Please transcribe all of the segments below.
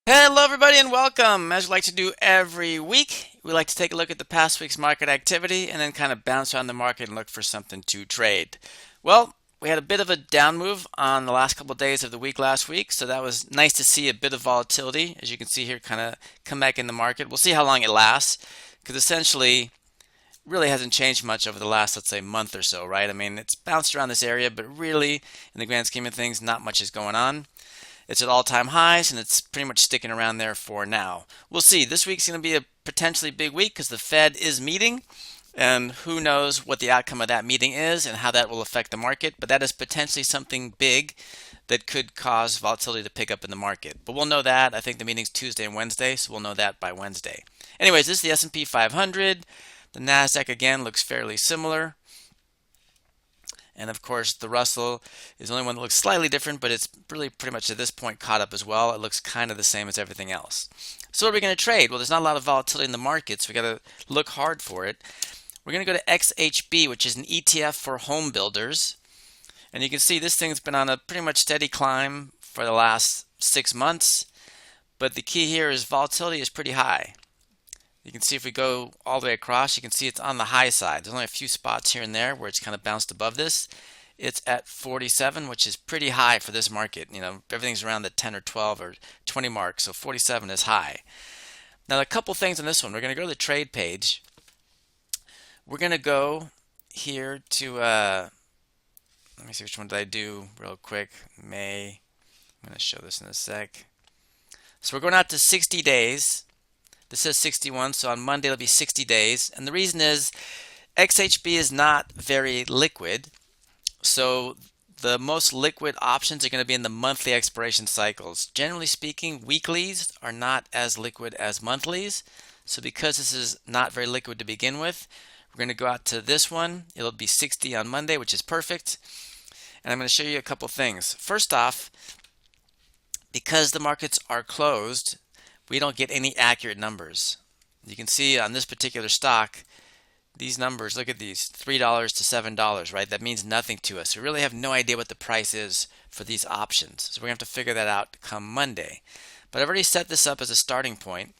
Hello, everybody, and welcome. As we like to do every week, we like to take a look at the past week's market activity and then kind of bounce around the market and look for something to trade. Well, we had a bit of a down move on the last couple of days of the week last week, so that was nice to see a bit of volatility, as you can see here, kind of come back in the market. We'll see how long it lasts, because essentially, really hasn't changed much over the last, let's say, month or so, right? I mean, it's bounced around this area, but really, in the grand scheme of things, not much is going on. It's at all-time highs, and it's pretty much sticking around there for now. We'll see. This week's going to be a potentially big week because the Fed is meeting, and who knows what the outcome of that meeting is and how that will affect the market. But that is potentially something big that could cause volatility to pick up in the market. But we'll know that. I think the meeting's Tuesday and Wednesday, so we'll know that by Wednesday. Anyways, this is the S&P 500. The Nasdaq again looks fairly similar. And of course, the Russell is the only one that looks slightly different, but it's really pretty much at this point caught up as well. It looks kind of the same as everything else. So what are we going to trade? Well, there's not a lot of volatility in the markets. We got to look hard for it. We're going to go to XHB, which is an ETF for home builders. And you can see this thing's been on a pretty much steady climb for the last 6 months. But the key here is volatility is pretty high. You can see if we go all the way across, you can see it's on the high side. There's only a few spots here and there where it's kind of bounced above this. It's at 47, which is pretty high for this market. You know, everything's around the 10 or 12 or 20 mark, so 47 is high. Now, a couple things on this one. We're going to go to the trade page. We're going to go here to, let me see which one did I do real quick. May. I'm going to show this in a sec. So we're going out to 60 days. This says 61, so on Monday it'll be 60 days. And the reason is XHB is not very liquid. So the most liquid options are going to be in the monthly expiration cycles. Generally speaking, weeklies are not as liquid as monthlies. So because this is not very liquid to begin with, we're going to go out to this one. It'll be 60 on Monday, which is perfect. And I'm going to show you a couple things. First off, because the markets are closed, we don't get any accurate numbers. You can see on this particular stock, these numbers, look at these, $3 to $7, right? That means nothing to us. We really have no idea what the price is for these options. So we're going to have to figure that out come Monday. But I've already set this up as a starting point.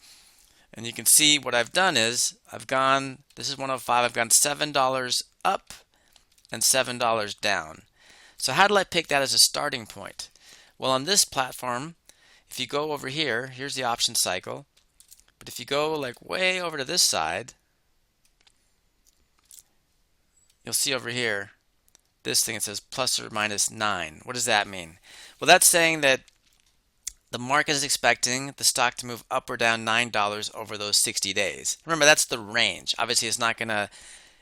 And you can see what I've done is I've gone, this is 105, I've gone $7 up and $7 down. So how did I pick that as a starting point? Well, on this platform, if you go over here, here's the option cycle. But if you go like way over to this side, you'll see over here, this thing, it says plus or minus 9. What does that mean? Well, that's saying that the market is expecting the stock to move up or down $9 over those 60 days. Remember, that's the range. Obviously, it's not going to,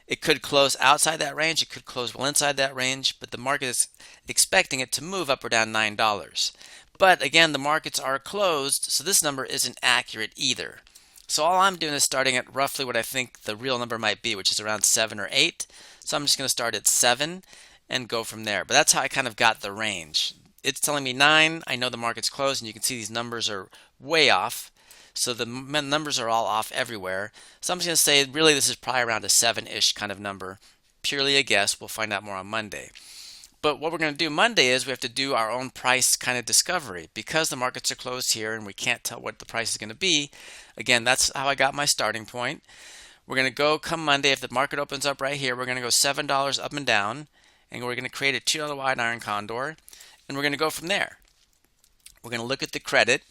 it could close outside that range, it could close well inside that range, but the market is expecting it to move up or down $9. But again, the markets are closed, so this number isn't accurate either. So all I'm doing is starting at roughly what I think the real number might be, which is around 7 or 8. So I'm just going to start at 7 and go from there. But that's how I kind of got the range. It's telling me 9. I know the market's closed, and you can see these numbers are way off. So the numbers are all off everywhere. So I'm just going to say really this is probably around a 7-ish kind of number. Purely a guess. We'll find out more on Monday. But what we're going to do Monday is we have to do our own price kind of discovery. Because the markets are closed here and we can't tell what the price is going to be, again, that's how I got my starting point. We're going to go come Monday, if the market opens up right here, we're going to go $7 up and down, and we're going to create a $2 wide iron condor, and we're going to go from there. We're going to look at the credit,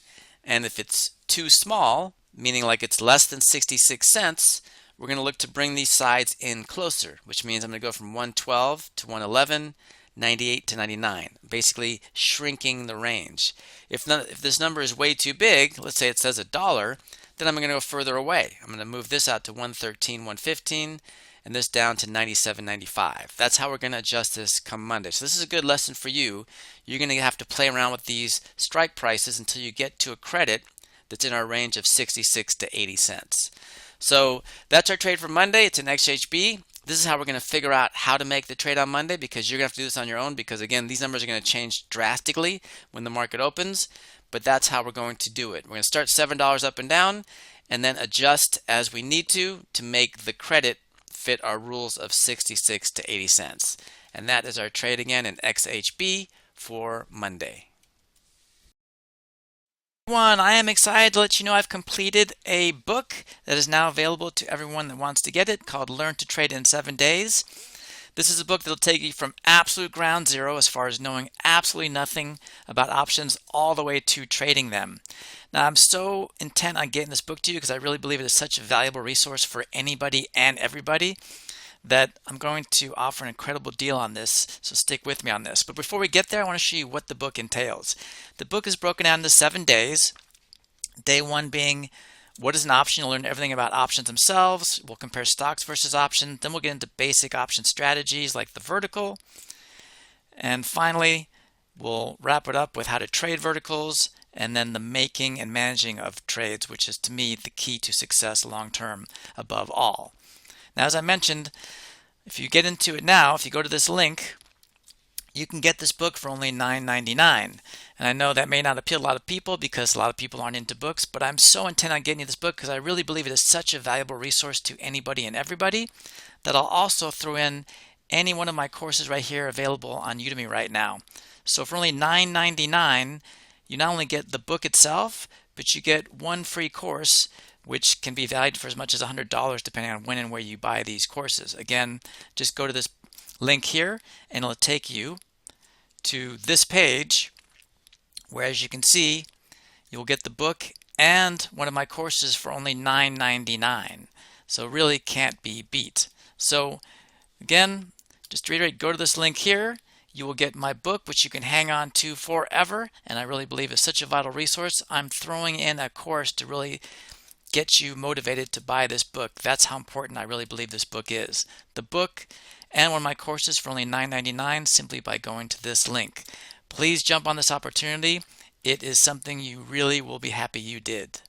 and if it's too small, meaning like it's less than 66 cents, we're going to look to bring these sides in closer, which means I'm going to go from 112 to 111, 98 to 99, basically shrinking the range. If this number is way too big, let's say it says $1, then I'm going to go further away. I'm going to move this out to 113, 115, and this down to 97, 95. That's how we're going to adjust this come Monday. So this is a good lesson for you. You're going to have to play around with these strike prices until you get to a credit that's in our range of 66 to 80 cents. So that's our trade for Monday. It's an XHB. This is how we're going to figure out how to make the trade on Monday, because you're going to have to do this on your own, because again, these numbers are going to change drastically when the market opens, but that's how we're going to do it. We're going to start $7 up and down and then adjust as we need to make the credit fit our rules of 66 to 80 cents. And that is our trade again in XHB for Monday. One, I am excited to let you know I've completed a book that is now available to everyone that wants to get it, called Learn to Trade in 7 Days. This is a book that will take you from absolute ground zero, as far as knowing absolutely nothing about options, all the way to trading them. Now, I'm so intent on getting this book to you because I really believe it is such a valuable resource for anybody and everybody that I'm going to offer an incredible deal on this, so stick with me on this. But before we get there, I want to show you what the book entails. The book is broken down into 7 days. Day one being, what is an option? You'll learn everything about options themselves. We'll compare stocks versus options. Then we'll get into basic option strategies like the vertical. And finally, we'll wrap it up with how to trade verticals, and then the making and managing of trades, which is, to me, the key to success long term above all. Now, as I mentioned, if you get into it now, if you go to this link, you can get this book for only $9.99. And I know that may not appeal to a lot of people because a lot of people aren't into books, but I'm so intent on getting you this book because I really believe it is such a valuable resource to anybody and everybody that I'll also throw in any one of my courses right here available on Udemy right now. So for only $9.99, you not only get the book itself, but you get one free course, which can be valued for as much as $100 depending on when and where you buy these courses. Again, just go to this link here and it'll take you to this page where, as you can see, you'll get the book and one of my courses for only $9.99. So really can't be beat. So again, just to reiterate, go to this link here. You will get my book, which you can hang on to forever, and I really believe is such a vital resource. I'm throwing in a course to really get you motivated to buy this book. That's how important I really believe this book is. The book and one of my courses for only $9.99 simply by going to this link. Please jump on this opportunity. It is something you really will be happy you did.